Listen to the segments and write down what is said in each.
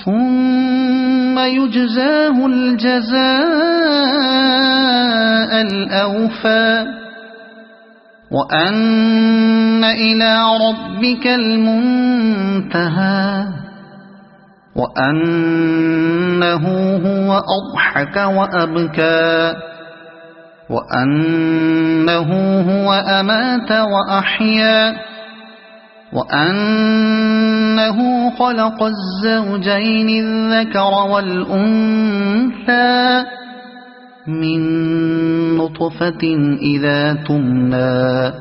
ثم يجزاه الجزاء الأوفى وأن إلى ربك المنتهى وأنه هو أضحك وأبكى وأنه هو أمات وأحيا وأنه خلق الزوجين الذكر والأنثى من نطفة إذا تمنى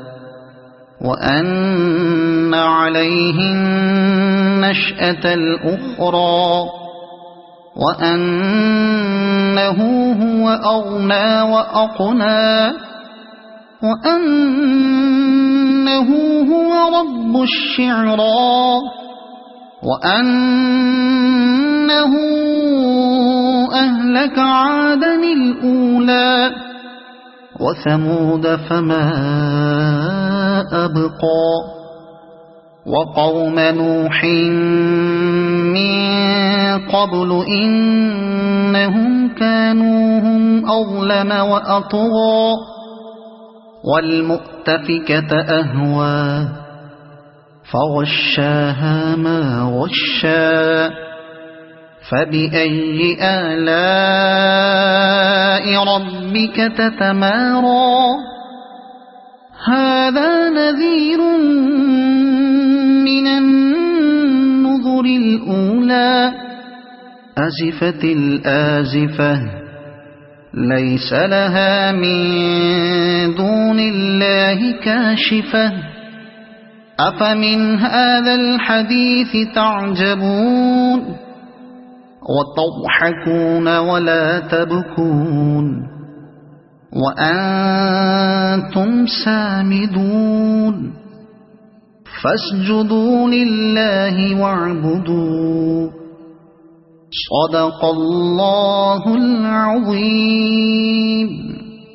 وأن عليه النشأة الأخرى وأنه هو أغنى وأقنى وأنه هو رب الشعرى وأنه أهلك عادا الأولى وثمود فما أبقى وقوم نوح من قبل إنهم كانوا هم أظلم وأطغى والمؤتفكة أهوى فغشاها ما غشا فبأي آلاء ربك تتمارى هذا نذير من النذر الأولى أزفت الآزفة ليس لها من دون الله كاشفة أفمن هذا الحديث تعجبون وتضحكون ولا تبكون وأنتم سامدون فاسجدوا لله واعبدوا صدق الله العظيم.